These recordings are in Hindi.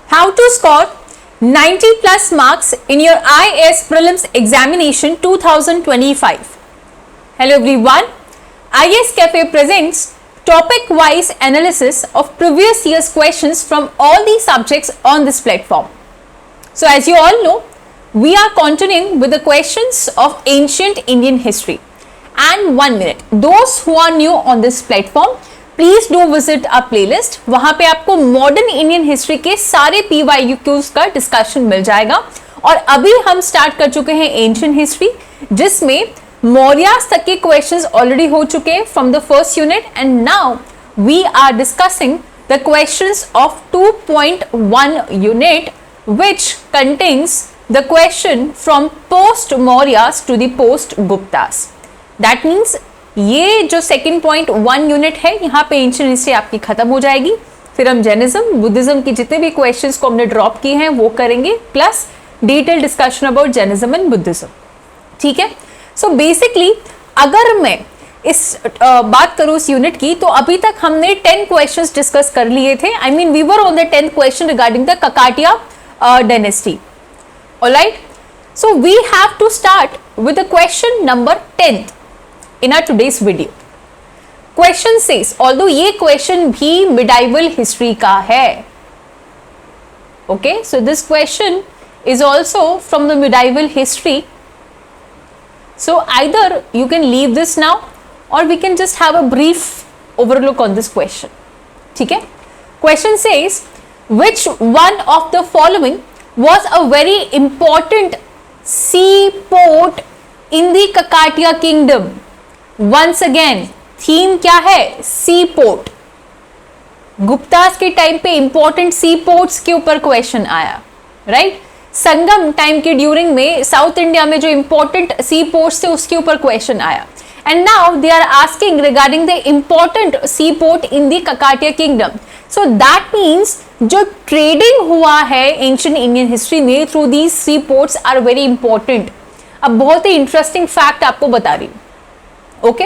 How to score 90 plus marks in your IAS Prelims Examination 2025. Hello everyone, IAS Cafe presents topic-wise analysis of previous year's questions from all the subjects on this platform. So as you all know, we are continuing with the questions of ancient Indian history. And 1 minute, those who are new on this platform, please do visit a playlist. वहां पे आपको मॉडर्न इंडियन हिस्ट्री के सारे PYQs का डिस्कशन मिल जाएगा. और अभी हम स्टार्ट कर चुके हैं एंशिएंट हिस्ट्री, जिसमें मौर्यास तक के क्वेश्चंस ऑलरेडी हो चुके हैं from the first unit, and now we are discussing the questions of 2.1 unit which contains the question from post Mauryas to the post Guptas. That means ये जो 2.1 यूनिट है, यहाँ पे एंशिएंट हिस्ट्री आपकी खत्म हो जाएगी. फिर हम जैनिज्म बुद्धिज्म की जितने भी क्वेश्चंस को हमने ड्रॉप किए हैं वो करेंगे, plus detail discussion about Jainism and Buddhism. ठीक है. सो बेसिकली अगर मैं इस बात करूं इस यूनिट की, तो अभी तक हमने 10 क्वेश्चंस डिस्कस कर लिए थे. I mean we were on the 10th question regarding the Kakatiya dynasty. Alright, so we have to start with the question number 10th in our today's video. Question says, although ये question भी medieval history का है, okay, so this question is also from the medieval history, so either you can leave this now or we can just have a brief overlook on this question. ठीक है. Question says, which one of the following was a very important seaport in the Kakatiya kingdom? Once again, theme क्या है? सी पोर्ट. गुप्तास के टाइम पे इंपॉर्टेंट सी पोर्ट्स के ऊपर क्वेश्चन आया, राइट. संगम टाइम के ड्यूरिंग में साउथ इंडिया में जो इंपॉर्टेंट सी पोर्ट्स थे उसके ऊपर क्वेश्चन आया. And now they are asking regarding the important sea port in the Kakatiya kingdom. So that means जो ट्रेडिंग हुआ है एंशिएंट इंडियन हिस्ट्री में through these sea ports are very important. अब बहुत ही इंटरेस्टिंग फैक्ट आपको बता रही हूं. ओके,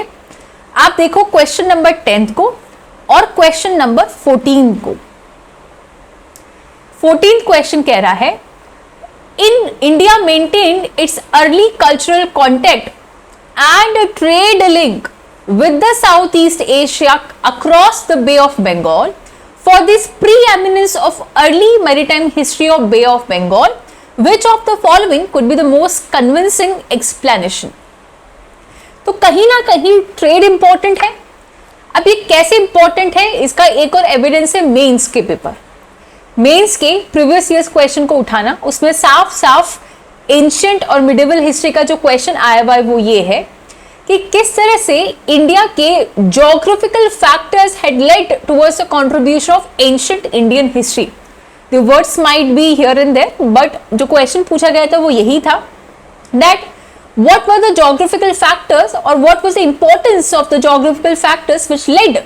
आप देखो क्वेश्चन नंबर 10 को और क्वेश्चन नंबर 14 को. 14th क्वेश्चन कह रहा है, in India maintained its early cultural contact and trade link with the South East Asia across the Bay of Bengal. For this preeminence of early maritime history of Bay of Bengal, which of the following could be the most convincing explanation. तो कहीं ना कहीं ट्रेड इंपॉर्टेंट है. अब ये कैसे इंपॉर्टेंट है, इसका एक और एविडेंस है मेंस के पेपर. मेंस के प्रीवियस ईयर्स क्वेश्चन को उठाना, उसमें साफ साफ एंशिएंट और मिडिवल हिस्ट्री का जो क्वेश्चन आया हुआ है वो ये है कि किस तरह से इंडिया के geographical factors had led towards the contribution of ancient Indian history. The words might be here and there, but जो क्वेश्चन पूछा गया था वो यही था, that what were the geographical factors or what was the importance of the geographical factors which led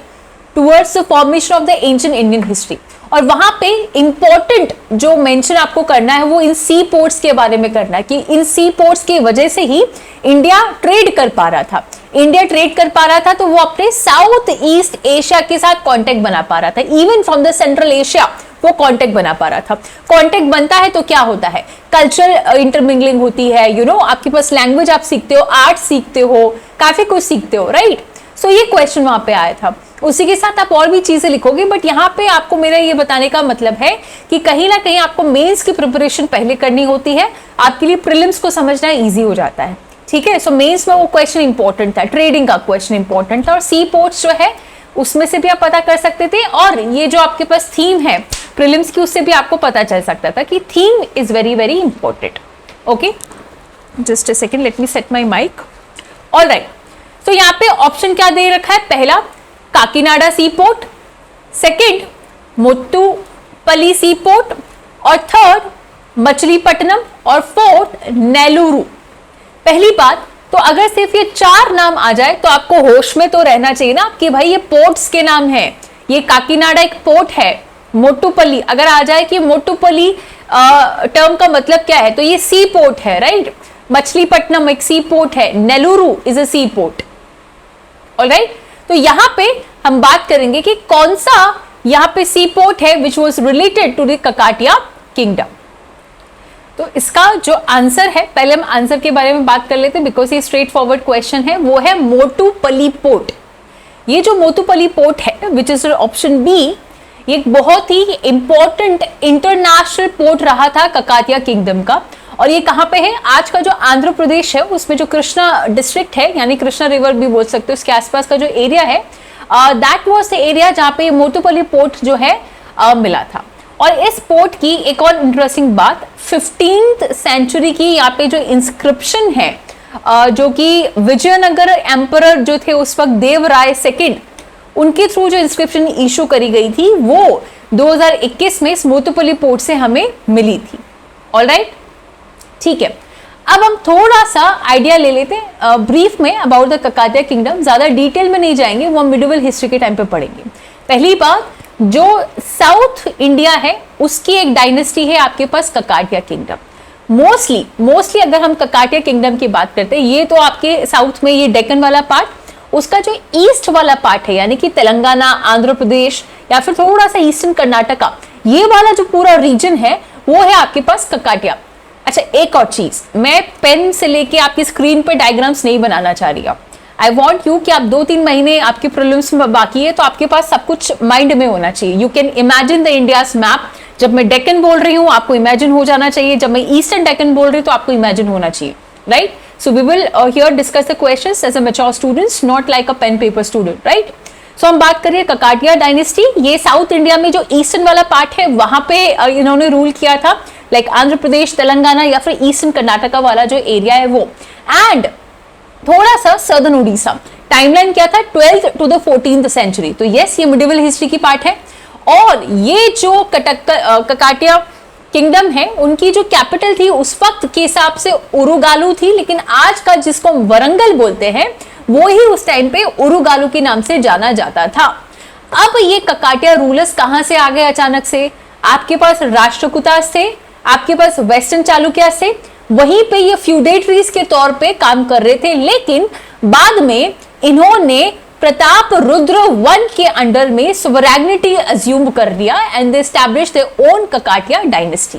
towards the formation of the ancient Indian history. और वहां पे important जो mention आपको करना है वो इन सी पोर्ट्स के बारे में करना है कि इन सी पोर्ट्स की वजह से ही इंडिया ट्रेड कर पा रहा था. इंडिया ट्रेड कर पा रहा था तो वो अपने साउथ ईस्ट एशिया के साथ कॉन्टेक्ट बना पा रहा था. Even from the central Asia वो कॉन्टेक्ट बना पा रहा था. कॉन्टेक्ट बनता है तो क्या होता है, कल्चरल इंटरमिंगलिंग होती है. यू नो, आपके पास लैंग्वेज आप सीखते हो, आर्ट सीखते हो, काफी कुछ सीखते हो, राइट. सो ये क्वेश्चन वहां पे आया था. उसी के साथ आप और भी चीजें लिखोगे, बट यहाँ पे आपको मेरा ये बताने का मतलब है कि कहीं ना कहीं आपको मेंस की प्रिपरेशन पहले करनी होती है, आपके लिए प्रीलिम्स को समझना इजी हो जाता है. ठीक है. सो मेंस में वो क्वेश्चन इंपॉर्टेंट था, ट्रेडिंग का क्वेश्चन इंपॉर्टेंट था, और सी पोर्ट्स जो है उसमें से भी आप पता कर सकते थे. और ये जो आपके पास थीम है प्रीलिम्स की, उससे भी आपको पता चल सकता था कि theme is very very important. Okay, just a second, let me set my mic. Alright, तो यहाँ पे ऑप्शन क्या दे रखा है? पहला Kakinada sea port, second Mottupalli sea port, और थर्ड मछलीपट्टनम, और फोर्थ नेलुरु. पहली बात तो अगर सिर्फ ये 4 नाम आ जाए तो आपको होश में तो रहना चाहिए ना कि भाई ये पोर्ट्स के नाम है. ये काकीनाडा एक पोर्ट है, मोटुपल्ली अगर आ जाए कि मोटुपल्ली टर्म का मतलब क्या है, तो ये सी पोर्ट है, राइट. मछलीपट्टनम एक सी पोर्ट है, Nellore is a sea port. Alright, तो यहां पे हम बात करेंगे कि कौन सा यहाँ पे सी पोर्ट है which was related to the Kakatiya kingdom. तो इसका जो आंसर है, पहले हम आंसर के बारे में बात कर लेते हैं बिकॉज ये स्ट्रेट फॉरवर्ड क्वेश्चन है, वो है मोटुपल्ली पोर्ट। ये जो मोटुपल्ली पोर्ट है विच इज ऑप्शन बी, ये एक बहुत ही इंपॉर्टेंट इंटरनेशनल पोर्ट रहा था ककाटिया किंगडम का। और ये कहाँ पे है? आज का जो आंध्र प्रदेश है उसमें जो कृष्णा डिस्ट्रिक्ट है, यानी कृष्णा रिवर भी बोल सकते हो, उसके आसपास का जो एरिया है, दैट वाज द एरिया जहाँ पे मोटुपल्ली पोर्ट जो है मिला था। और इस पोर्ट की एक और इंटरेस्टिंग बात, 15th सेंचुरी की यहाँ पे जो इंस्क्रिप्शन है, जो कि विजयनगर एम्परर जो थे उस वक्त देवराय सेकंड, उनके थ्रू जो इंस्क्रिप्शन इशू करी गई थी वो 2021 में इस मोटुपल्ली पोर्ट से हमें मिली थी। ऑलराइट, ठीक है। अब हम थोड़ा सा आइडिया ले लेते हैं ब्रीफ में अबाउट द ककाटिया किंगडम। ज्यादा डिटेल में नहीं जाएंगे, वो हम मिडिवल हिस्ट्री के टाइम पे पढ़ेंगे। पहली बात, जो साउथ इंडिया है उसकी एक डायनेस्टी है आपके पास ककाटिया किंगडम। मोस्टली अगर हम ककाटिया किंगडम की बात करते हैं, ये तो आपके साउथ में ये डेक्कन वाला पार्ट, उसका जो ईस्ट वाला पार्ट है यानी कि तेलंगाना, आंध्र प्रदेश या फिर थोड़ा सा ईस्टर्न कर्नाटका, ये वाला जो पूरा रीजन है वो है आपके पास ककाटिया। अच्छा, एक और चीज, मैं पेन से लेके आपकी स्क्रीन पे डायग्राम्स नहीं बनाना चाह रही हूँ। आई वॉन्ट यू कि आप 2-3 महीने आपके प्रीलिम्स में बाकी है तो आपके पास सब कुछ माइंड में होना चाहिए। You can imagine the India's map. जब मैं डेक्कन बोल रही हूँ आपको इमेजिन हो जाना चाहिए, जब मैं ईस्टर्न डेक्कन बोल रही हूँ तो आपको इमेजिन होना चाहिए, right? So we will here discuss the questions as a mature students, not like a pen paper student, right? सो हम बात करिए ककाटिया डायनेस्टी। ये साउथ इंडिया में जो ईस्टर्न वाला पार्ट है वहां पे इन्होंने रूल किया था, लाइक आंध्र प्रदेश, तेलंगाना या फिर ईस्टर्न कर्नाटका वाला जो एरिया है वो, एंड थोड़ा सा सदर्न उड़ीसा। टाइमलाइन क्या था? 12th to the 14th century. तो यस, ये मिडिवल हिस्ट्री की पार्ट है। और ये जो ककाटिया किंगडम है, उनकी जो कैपिटल थी उस वक्त के हिसाब से उरुगालू थी, लेकिन आज का जिसको हम वरंगल बोलते हैं वो ही उस टाइम पे उरुगालू के नाम से जाना जाता था। अब ये ककाटिया रूलर्स कहां से आ गए अचानक से? आपके पास राष्ट्रकूटास थे, आपके पास वेस्टर्न चालुक्यास थे, वहीं पे ये फ्यूडेटरीज के तौर पे काम कर रहे थे, लेकिन बाद में इन्होंने प्रताप रुद्र वन के अंडर में सोवरेनिटी अज्यूम कर लिया and they establish their own Kakatiya dynasty.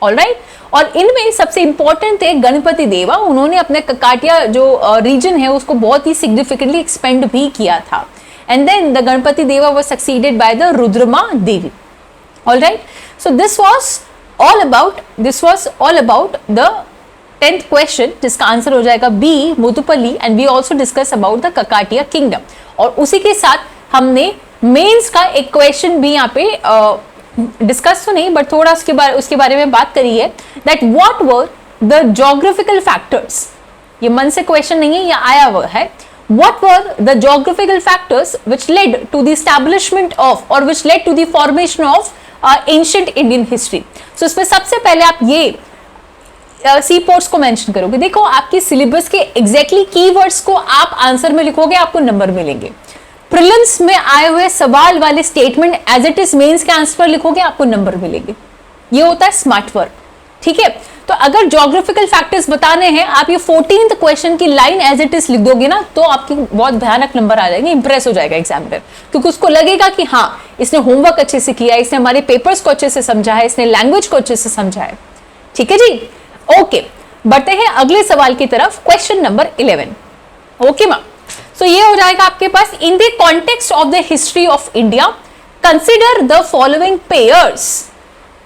Alright, और इनमें सबसे इंपॉर्टेंट थे गणपति देवा। उन्होंने अपने ककाटिया जो रीजन है उसको बहुत ही सिग्निफिकेंटली एक्सपेंड भी किया था, and then the Ganapati Deva was succeeded by the Rudrama Devi. Alright, so this was all about the 10th question, जिसका आंसर हो जाएगा B, Motupalli, and we also discuss about the Kakatiya kingdom. और उसी के साथ हमने मेंस का एक क्वेश्चन भी यहाँ पे डिस्कस तो नहीं बट थोड़ा उसके बारे में बात करी है, that what were the geographical factors. ये मन से क्वेश्चन नहीं है, ये आया हुआ है। What were the geographical factors which led to the establishment of or which led to the formation of ancient Indian history? So इसमें सबसे पहले आप ये सी पोर्ट्स को मेंशन करोगे। देखो, आपके सिलेबस के एग्जैक्टली कीवर्ड्स को आप आंसर में लिखोगे, आपको नंबर मिलेंगे। प्रीलिम्स में आए हुए सवाल वाले statement as it is mains के आंसर पर लिखोगे, आपको नंबर मिलेंगे। ये होता है स्मार्ट वर्क, ठीक है? तो अगर ज्योग्राफिकल फैक्टर्स बताने हैं, आप ये 14th क्वेश्चन की लाइन एज इट इज लिख दोगे ना, तो आपके बहुत भयानक नंबर आ जाएंगे, इंप्रेस हो जाएगा एग्जामिनर, क्योंकि उसको लगेगा कि हाँ, इसने होमवर्क अच्छे से किया है, इसने हमारे पेपर्स को अच्छे से समझा है, इसने लैंग्वेज को अच्छे से समझा है। ठीक है जी, ओके, बढ़ते हैं अगले सवाल की तरफ, क्वेश्चन नंबर 11। ओके मां, सो ये हो जाएगा आपके पास, in the context of the history of India consider the following pairs.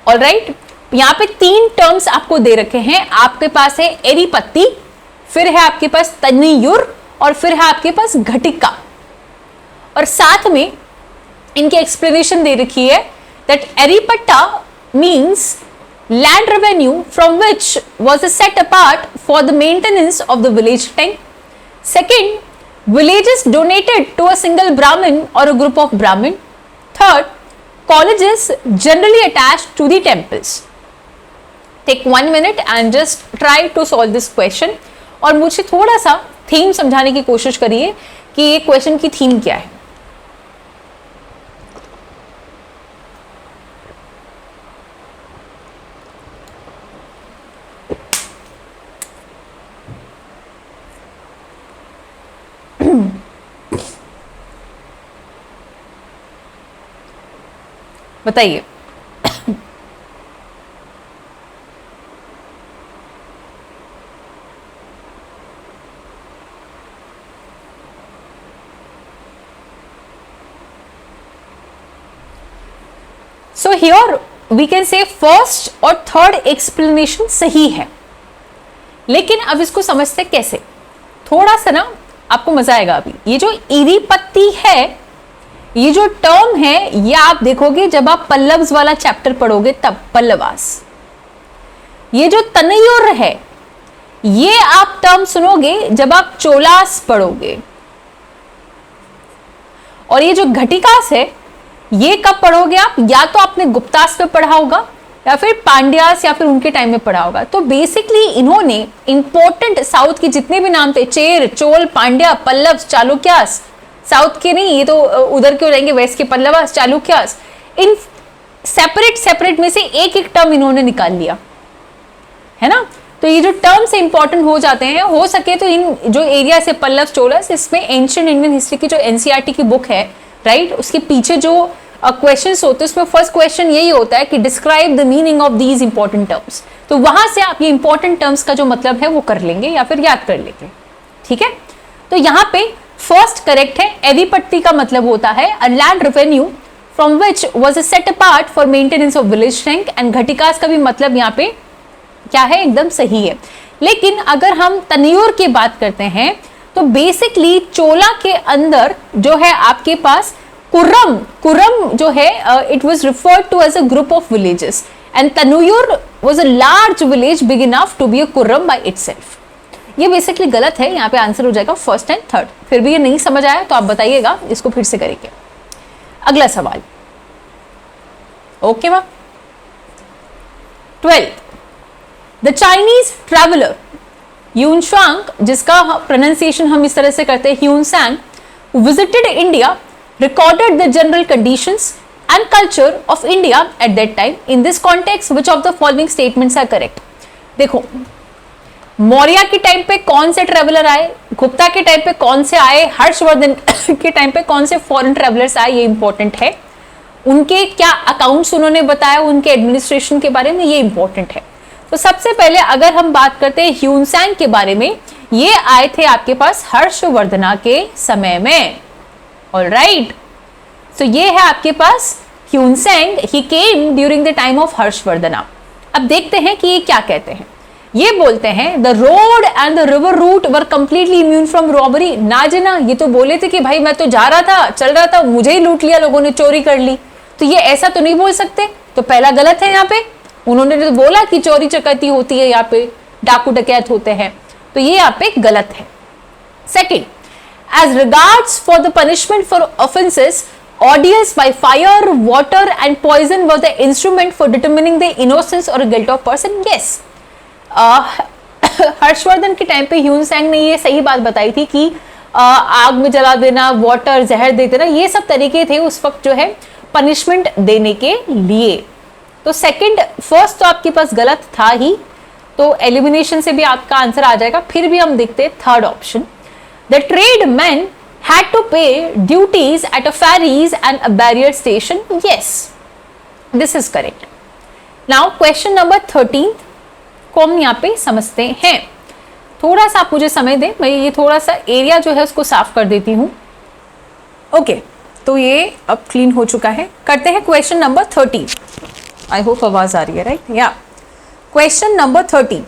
Alright, यहां पे 3 टर्म्स आपको दे रखे हैं। आपके पास है एरीपत्ती, फिर है आपके पास तन्नीयुर, और फिर है आपके पास घटिका, और साथ में इनकी एक्सप्लेनेशन दे रखी है that Eripatti means land revenue from which was set apart for the maintenance of the village tank. Second, villages donated to a single Brahmin or a group of Brahmin. Third, colleges generally attached to the temples. Take 1 minute and just try to solve this question. और मुझे थोड़ा सा थीम समझाने की कोशिश करिए कि ये क्वेश्चन की थीम क्या है। बताइए। So here we can say first और थर्ड एक्सप्लेनेशन सही है, लेकिन अब इसको समझते कैसे, थोड़ा सा ना आपको मजा आएगा। अभी ये जो इरीपत्ती है, ये जो टर्म है, ये आप देखोगे जब आप पल्लव्स वाला चैप्टर पढ़ोगे तब, पल्लवास। ये जो तनयुर है, ये आप टर्म सुनोगे जब आप चोलास पढ़ोगे। और ये जो घटिकास है, ये कब पढ़ोगे आप, या तो आपने गुप्तास में पढ़ा होगा या फिर पांड्यास या फिर उनके टाइम में पढ़ा होगा। तो बेसिकली इन्होंने इंपॉर्टेंट साउथ के जितने भी नाम थे, चेर, चोल, पांड्या, पल्लव, चालुक्यास, साउथ के नहीं, ये तो उधर के हो जाएंगे, वेस्ट के पल्लवास, चालुक्यास, इन सेपरेट में से एक एक टर्म इन्होंने निकाल लिया है ना। तो ये जो टर्म से इंपॉर्टेंट हो जाते हैं, हो सके तो इन जो एरिया से पल्लव, चोलस, इसमें एंशिएंट इंडियन हिस्ट्री की जो एनसीईआरटी की बुक है, राइट, उसके पीछे जो क्वेश्चंस होते हैं, उसमें फर्स्ट क्वेश्चन यही होता है कि describe the meaning of these important terms. तो वहां से आप ये इंपॉर्टेंट टर्म्स का जो मतलब है वो कर लेंगे या फिर याद कर लेंगे, ठीक है। तो यहाँ पे फर्स्ट करेक्ट है, एवीपट्टी का मतलब होता है a land revenue from which was set apart for maintenance of village tank, and ghatikas का भी मतलब यहाँ पे क्या है, एकदम सही है। लेकिन अगर हम तनयूर की बात करते हैं तो बेसिकली चोला के अंदर जो है आपके पास कुर्रम जो है, it was referred to as a group of villages, and Taniyur was a large village big enough to be a kurram by itself. ये बेसिकली गलत है, यहाँ पे आंसर हो जाएगा फर्स्ट एंड थर्ड। फिर भी ये नहीं समझ आया तो आप बताइएगा, इसको फिर से करेंगे। अगला सवाल, okay ma'am. 12, the Chinese traveller Hiuen Tsang, जिसका प्रोनाउंसिएशन हम इस तरह से करते हैं Hiuen Tsang, who visited India, recorded the general conditions and culture of India at that time. In this context, which of the following statements are correct? देखो, मौर्य के टाइम पे कौन से ट्रेवलर आए, गुप्ता के टाइम पे कौन से आए, हर्षवर्धन के टाइम पे कौन से फॉरेन ट्रेवलर्स आए, ये इंपॉर्टेंट है। उनके क्या अकाउंट्स उन्होंने बताया, उनके एडमिनिस्ट्रेशन के बारे में, ये इंपॉर्टेंट है। तो सबसे पहले अगर हम बात करते हैं ह्यूनसांग के बारे में, ये आए थे आपके पास हर्षवर्धना के समय में, ऑलराइट। सो ये है आपके पास Hiuen Tsang, he came during the time of Harshavardhana. अब देखते हैं कि ये क्या कहते हैं। ये बोलते हैं the road and the river route were completely immune from robbery. ना जना, ये तो बोले थे कि भाई मैं तो जा रहा था, चल रहा था, मुझे ही लूट लिया, लोगों ने चोरी कर ली। तो ये ऐसा तो नहीं बोल सकते, तो पहला गलत है। यहाँ पे उन्होंने तो बोला कि चोरी चकैती होती है, यहाँ पे डाकू डकैत होते हैं, तो ये यहाँ पे गलत है। Second, as regards for the punishment for offences, ordeals by fire, water and poison were the instrument for determining the innocence or guilt of person. Yes, Harshvardhan के टाइम पे ह्यूनसांग ने ये सही बात बताई थी कि आग में जला देना, वाटर, जहर दे देना, ये सब तरीके थे उस वक्त जो है पनिशमेंट देने के लिए। तो सेकंड, फर्स्ट तो आपके पास गलत था ही, तो एलिमिनेशन से भी आपका आंसर आ जाएगा। फिर भी हम देखते third option, the trade man had to pay duties at a ferries and a barrier station. Yes, this is correct. Now question number 13 को हम यहाँ पे समझते हैं। थोड़ा सा आप मुझे समय दें, मैं ये थोड़ा सा एरिया जो है उसको साफ कर देती हूँ। ओके, तो ये अब क्लीन हो चुका है। करते हैं क्वेश्चन नंबर 13। आई होप आवाज आ रही है, राइट? या question number 13,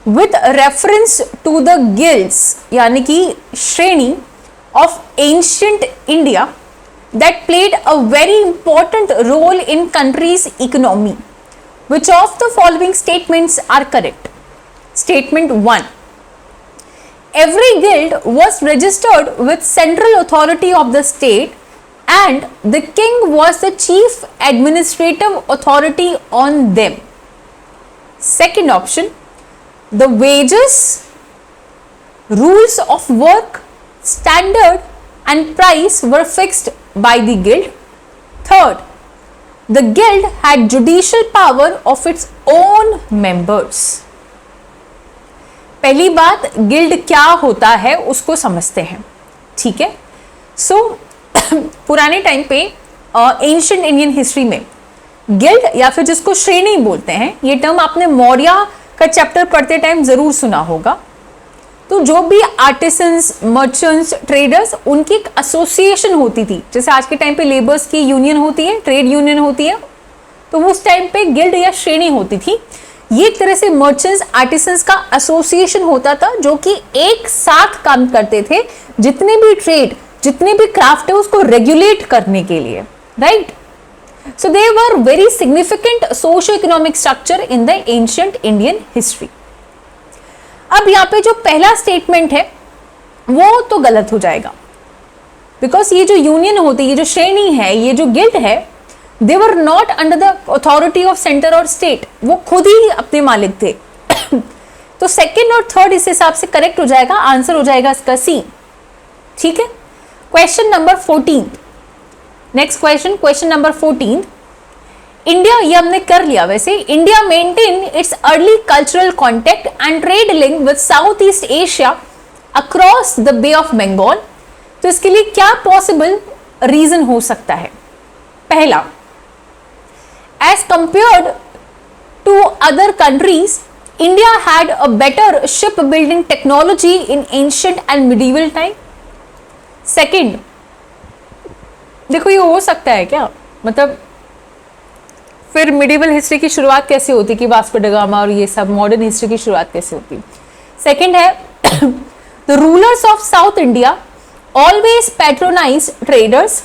with reference to the guilds, यानी कि श्रेणी of ancient India that played a very important role in country's economy. Which of the following statements are correct? Statement 1. Every guild was registered with central authority of the state and the king was the chief administrative authority on them. Second option. The wages, rules of work, standard and price were fixed by the guild. Third, the guild had judicial power of its own members. पहली बात, गिल्ड क्या होता है उसको समझते हैं, ठीक है। सो पुराने टाइम पे एंशिएंट इंडियन हिस्ट्री में गिल्ड या फिर जिसको श्रेणी बोलते हैं, ये टर्म आपने मौर्य का चैप्टर पढ़ते टाइम जरूर सुना होगा। तो जो भी आर्टिसंस, मर्चेंट्स, ट्रेडर्स, उनकी एक एसोसिएशन होती थी, जैसे आज के टाइम पे लेबर्स की यूनियन होती है, ट्रेड यूनियन होती है, तो उस टाइम पे गिल्ड या श्रेणी होती थी। ये एक तरह से मर्चेंट्स, आर्टिसंस का एसोसिएशन होता था जो कि एक साथ काम करते थे, जितने भी ट्रेड, जितने भी क्राफ्ट है उसको रेगुलेट करने के लिए, right. So they were very significant socio-economic structure in the ancient Indian history. अब यहाँ पे जो पहला स्टेटमेंट है वो तो गलत हो जाएगा, बिकॉज ये जो यूनियन होती है, ये जो श्रेणी है, ये जो गिल्ड है, they were not under the authority of center और state, वो खुद ही अपने मालिक थे। तो सेकेंड और थर्ड इस हिसाब से करेक्ट हो जाएगा, आंसर हो जाएगा इसका सी। ठीक है, question number 14। Next question, question number 14। India, ये हमने कर लिया वैसे, India maintain its early cultural contact and trade link with South East Asia across the Bay of Bengal. तो इसके लिए क्या पॉसिबल रीजन हो सकता है? पहला, as compared to other countries, India had a better ship building technology in ancient and medieval time. Second, देखो ये हो सकता है क्या, मतलब फिर मिडिवल हिस्ट्री की शुरुआत कैसे होती कि वास्को ड गामा और ये सब मॉडर्न हिस्ट्री की शुरुआत कैसे होती? सेकंड है, the rulers of South India always patronize traders,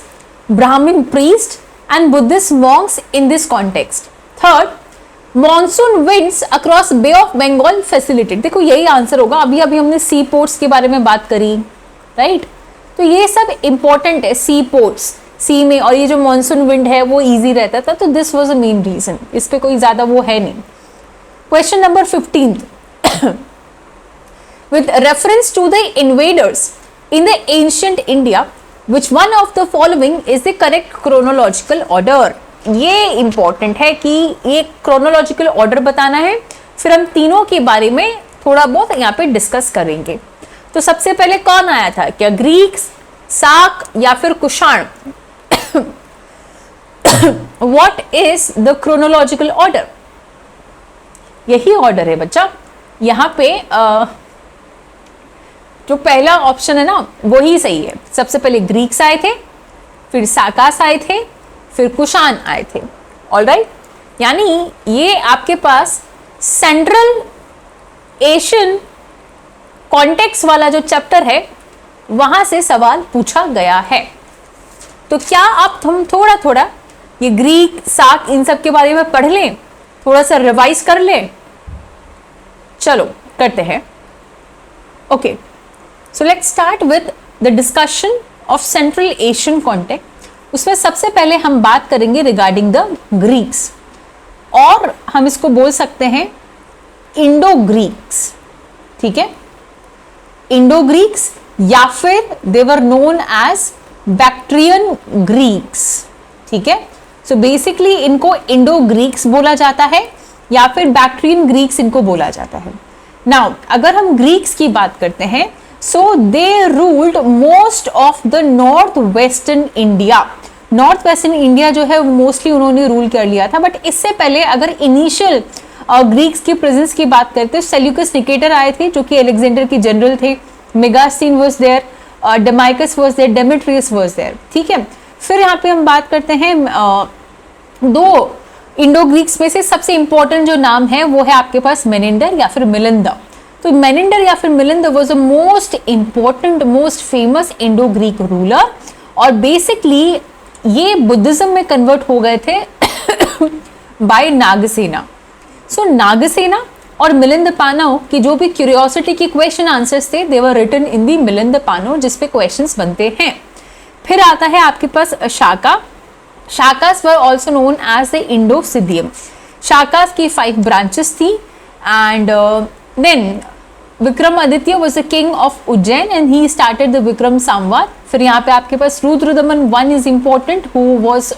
Brahmin priest and Buddhist monks in this context. Third, monsoon winds across Bay of Bengal facilitated. देखो यही आंसर होगा, अभी अभी हमने सी पोर्ट्स के बारे में बात करी, राइट। तो ये सब इंपॉर्टेंट है, सी पोर्ट्स, सी में, और ये जो मॉनसून विंड है वो इजी रहता था, तो this was a main reason, इस पे कोई ज्यादा वो है नहीं। Question number 15, with reference to the invaders in the ancient India, which one of the following is the correct chronological order. ये इंपॉर्टेंट है कि ये क्रोनोलॉजिकल ऑर्डर बताना है, फिर हम तीनों के बारे में थोड़ा बहुत यहाँ पे डिस्कस करेंगे। तो सबसे पहले कौन आया था, क्या ग्रीक्स, साक या फिर Kushan? What is the chronological order? यही ऑर्डर है बच्चा। यहाँ पे जो पहला ऑप्शन है ना वही सही है। सबसे पहले ग्रीक्स आए थे, फिर साकास आए थे, फिर कुषाण आए थे। ऑलराइट, यानी ये आपके पास सेंट्रल एशियन कॉन्टेक्स्ट वाला जो चैप्टर है वहां से सवाल पूछा गया है। तो क्या आप हम थोड़ा थोड़ा ये ग्रीक, साक, इन सब के बारे में पढ़ लें, थोड़ा सा रिवाइज कर लें? चलो करते हैं। Okay, so let's start with the discussion of central Asian context. उसमें सबसे पहले हम बात करेंगे रिगार्डिंग द ग्रीक्स, और हम इसको बोल सकते हैं इंडो ग्रीक्स। ठीक है, इंडो ग्रीक्स या फिर they were known as Bactrian Greeks. ठीक है, सो बेसिकली इनको इंडो ग्रीक्स बोला जाता है या फिर बैक्ट्रियन ग्रीक्स इनको बोला जाता है। नाउ अगर हम ग्रीक्स की बात करते हैं, so they ruled most of the north western India. North western India जो है मोस्टली उन्होंने रूल कर लिया था। बट इससे पहले अगर इनिशियल ग्रीक्स की प्रेजेंस की बात करते हैं, सेल्यूकस निकेटर आए थे जो कि अलेक्जेंडर के जनरल थे, Megasthenes was there, Deimachus was there, Demetrius was there. ठीक है, फिर यहाँ पे हम बात करते हैं दो इंडो ग्रीक्स में से सबसे इंपॉर्टेंट जो नाम है वो है आपके पास मेनेंडर या फिर मिलिंदा। तो मेनेंडर या फिर Melinda was the most important, most famous Indo Greek ruler, और बेसिकली ये बुद्धिज्म में कन्वर्ट हो गए थे बाय नागसेना। सो नागसेना और मिलिंद पानो की जो भी क्यूरियोसिटी की क्वेश्चन आंसर्स थे, दे वर रिटन इन दी मिलिंद पानो, जिसपे क्वेश्चंस बनते हैं। फिर आता है आपके पास Shaka. Shakas were also known as the Indo Scythians. Shakas की 5 ब्रांचेस थी, and then Vikramaditya was the king of Ujjain and he started the Vikram Samvat. फिर यहाँ पे आपके पास Rudradaman 1 is important, who was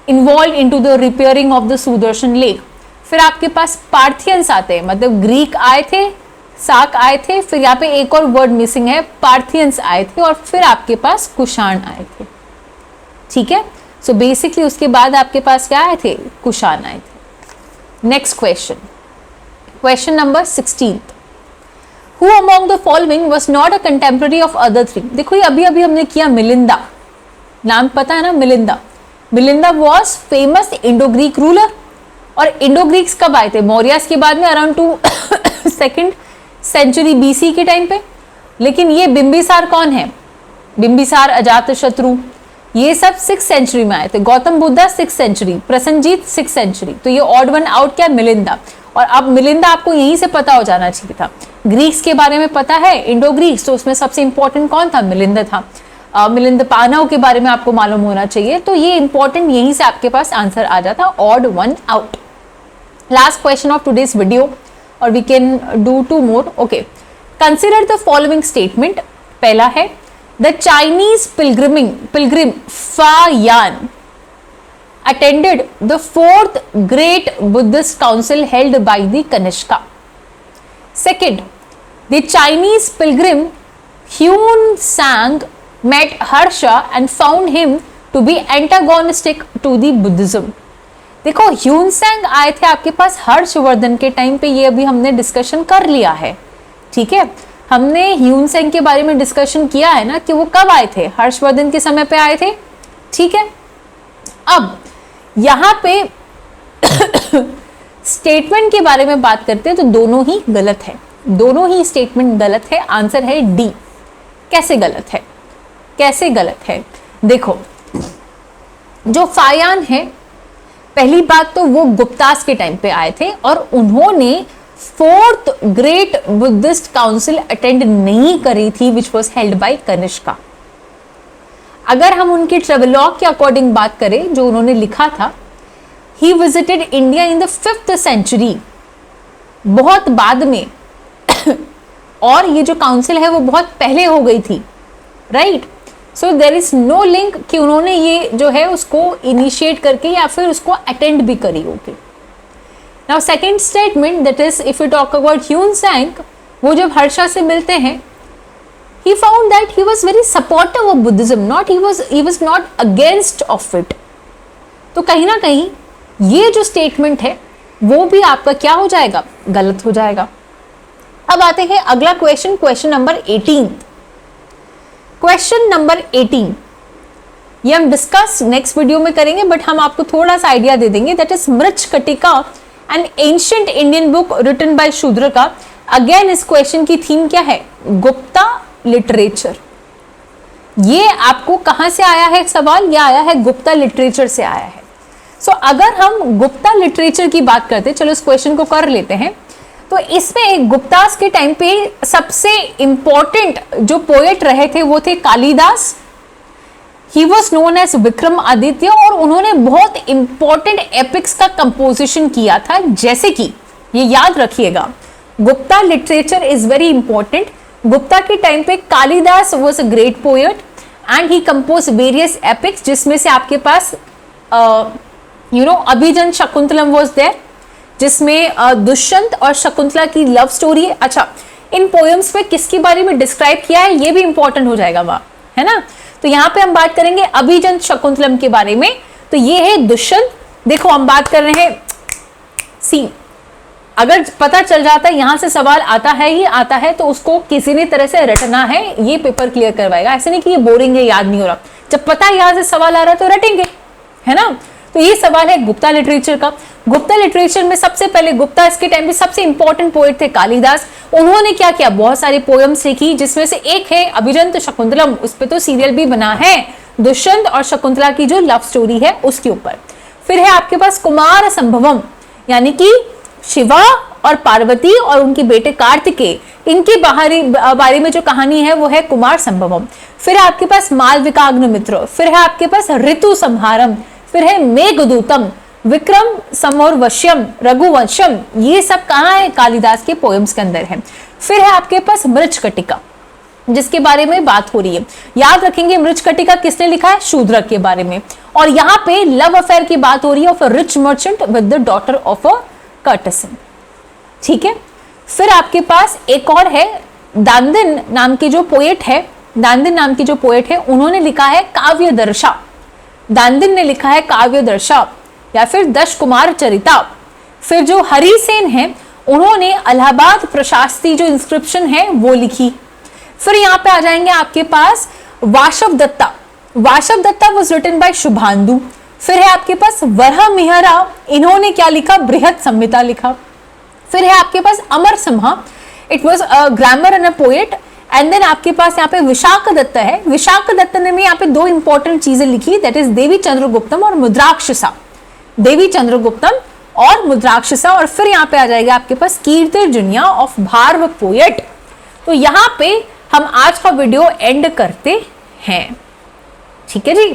involved into the repairing of the Sudarshan lake. फिर आपके पास पार्थियंस आते हैं, मतलब ग्रीक आए थे, साक आए थे, फिर यहाँ पे एक और वर्ड मिसिंग है, पार्थियंस आए थे, और फिर आपके पास कुषाण आए थे। ठीक है, सो बेसिकली उसके बाद आपके पास क्या आए थे, कुषाण आए थे। Next question, question number 16, Who among the following was not a contemporary of other three? देखो ये अभी अभी हमने किया, मिलिंदा, नाम पता है ना, Melinda. Melinda was famous Indo Greek ruler, और इंडो ग्रीक्स कब आए थे, मौर्यास के बाद में अराउंड 2nd सेंचुरी बीसी के टाइम पे। लेकिन ये बिंबिसार कौन है, बिंबिसार, अजातशत्रु, ये सब 6th सेंचुरी में आए थे। Gautam Buddha 6th century, Prasenajit 6th century. तो ये ऑड वन आउट क्या, मिलिंदा। और अब मिलिंदा आपको यहीं से पता हो जाना चाहिए था। ग्रीक्स के बारे में पता है, इंडो ग्रीक्स, तो उसमें सबसे इंपॉर्टेंट कौन था, मिलिंद था। मिलिंद पानव के बारे में आपको मालूम होना चाहिए। तो ये इंपॉर्टेंट, यहीं से आपके पास आंसर आ जाता, odd one out. Last question of today's video, और we can do 2 more. Okay, consider the following statement. पहला है, the Chinese pilgrim Faxian attended the 4th Great Buddhist Council held by the Kanishka. Second, the Chinese pilgrim Hyun Sang met Harsha and found him to be antagonistic to the Buddhism. देखो, ह्यून सैंग आए थे आपके पास हर्षवर्धन के टाइम पे, ये अभी हमने डिस्कशन कर लिया है, ठीक है। हमने ह्यून सैंग के बारे में डिस्कशन किया है ना, कि वो कब आए थे, हर्षवर्धन के समय पे आए थे, ठीक है। अब यहां पे स्टेटमेंट के बारे में बात करते हैं तो दोनों ही गलत है, दोनों ही स्टेटमेंट गलत है। आंसर है डी। कैसे गलत है, कैसे गलत है, देखो, जो फायान है, पहली बात तो वो गुप्तास के टाइम पे आए थे, और उन्होंने 4th great Buddhist council attend नहीं करी थी, which was held by Kanishka. अगर हम उनके ट्रेवलॉग के अकॉर्डिंग बात करें, जो उन्होंने लिखा था, he visited India in the 5th century, बहुत बाद में और ये जो काउंसिल है वो बहुत पहले हो गई थी, right. So there is no link कि उन्होंने ये जो है उसको इनिशिएट करके या फिर उसको अटेंड भी करी होगी। Now second statement, that is if you talk about Hyun सैंग, वो जब हर्षा से मिलते हैं, he found that he was very supportive of Buddhism, he was not against of it. तो कहीं ना कहीं ये जो स्टेटमेंट है वो भी आपका क्या हो जाएगा, गलत हो जाएगा। अब आते हैं अगला question, question number 18। Question number 18 ये हम डिस्कस नेक्स्ट वीडियो में करेंगे, बट हम आपको थोड़ा सा आइडिया दे देंगे। That is Mrichchhakatika, an ancient Indian book written by Shudraka. Again इस क्वेश्चन की थीम क्या है, गुप्ता लिटरेचर। ये आपको कहां से आया है सवाल, ये आया है गुप्ता लिटरेचर से आया है। सो अगर हम गुप्ता लिटरेचर की बात करते हैं, चलो इस क्वेश्चन को कर लेते हैं। तो इसमें गुप्तास के टाइम पे सबसे इंपॉर्टेंट जो पोएट रहे थे वो थे Kalidas. He was known as Vikramaditya, और उन्होंने बहुत इंपॉर्टेंट एपिक्स का कंपोजिशन किया था। जैसे कि ये याद रखिएगा, Gupta literature is very important. Gupta के टाइम पे Kalidas was a great poet and he compose various epics, जिसमें से आपके पास अभिजन शकुंतलम वॉज देयर, जिसमें दुष्यंत और शकुंतला की लव स्टोरी है। अच्छा, इन पोएम्स पे किसके बारे में डिस्क्राइब किया है ये भी इंपॉर्टेंट हो जाएगा वहां, है ना। तो यहाँ पे हम बात करेंगे अभिजन शकुंतलम के बारे में। तो ये है दुष्यंत। देखो हम बात कर रहे हैं सी, अगर पता चल जाता है यहां से सवाल आता है ही आता है, तो उसको किसी ने तरह से रटना है, ये पेपर क्लियर करवाएगा। ऐसे नहीं कि ये बोरिंग है, याद नहीं हो रहा। जब पता है यहां से सवाल आ रहा है तो रटेंगे, है ना। तो ये सवाल है गुप्ता लिटरेचर का। गुप्ता लिटरेचर में सबसे पहले गुप्ता इसके टाइम पे सबसे इंपॉर्टेंट पोएट थे कालिदास। उन्होंने क्या किया, बहुत सारी पोएम्स लिखी, जिसमें से एक है अभिजंत शकुंतलम, उस पर तो सीरियल भी बना है, दुष्यंत और शकुंतला की जो लव स्टोरी है उसके ऊपर। फिर है आपके पास कुमार संभवम, यानी कि शिवा और पार्वती और उनके बेटे कार्तिकेय, इनके बारे में जो कहानी है वो है कुमार संभवम। फिर है आपके पास मालविकाग्निमित्र, फिर है आपके पास ऋतु संहारम, फिर है मेघदूतम, विक्रम समोरवश्यम, रघुवंशम। ये सब कहाँ है, कालिदास के पोएम्स के अंदर है। फिर है आपके पास मृच्छकटिका, जिसके बारे में बात हो रही है। याद रखेंगे मृच्छकटिका किसने लिखा है, शूद्रक के बारे में। और यहाँ पे लव अफेयर की बात हो रही है of a rich merchant with the daughter of a courtesan, ठीक है। फिर आपके पास एक और है दांदिन नाम की जो पोएट है, दांदिन नाम की जो पोएट है, उन्होंने लिखा है काव्य दर्शा। दांदिन ने लिखा है काव्य दर्शा या फिर दश कुमार चरिता। फिर जो हरि सेन है उन्होंने इलाहाबाद प्रशास्ति जो इंस्क्रिप्शन है वो लिखी। फिर यहाँ पे आ जाएंगे आपके पास Vasavadatta. Vasavadatta was written by Subandhu. फिर है आपके पास वरह मिहरा, इन्होंने क्या लिखा, बृहद संहिता लिखा। फिर है आपके पास Amar Simha, it was a grammar and a poet. And then आपके पास यहाँ पे विशाख दत्त है। विशाख दत्त ने भी यहाँ पे दो इंपॉर्टेंट चीजें लिखी, दैट इज देवी चंद्रगुप्तम और मुद्राक्षसा। देवी चंद्रगुप्तम और मुद्राक्षसा। और फिर यहाँ पे आ जाएगा आपके पास कीर्तिर्जुनिया ऑफ भारव पोएट। तो यहाँ पे हम आज का वीडियो एंड करते हैं, ठीक है जी।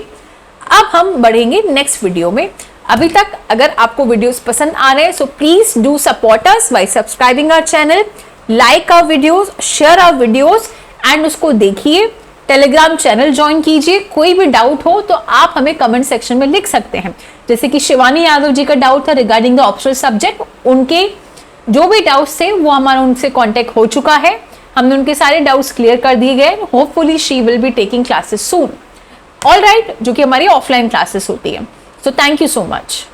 अब हम बढ़ेंगे नेक्स्ट वीडियो में। अभी तक अगर आपको वीडियोस पसंद आ रहे हैं so please do support us by subscribing our channel, like our videos, share our videos and उसको देखिए। टेलीग्राम चैनल ज्वाइन कीजिए। कोई भी डाउट हो तो आप हमें कमेंट सेक्शन में लिख सकते हैं। जैसे कि शिवानी यादव जी का डाउट था रिगार्डिंग द ऑप्शनल सब्जेक्ट, उनके जो भी डाउट्स थे वो हमारा उनसे कांटेक्ट हो चुका है। हमने उनके सारे डाउट्स क्लियर कर दिए गए। Hopefully she will be taking classes soon, all right, जो कि हमारी ऑफलाइन क्लासेस होती है। So thank you so much.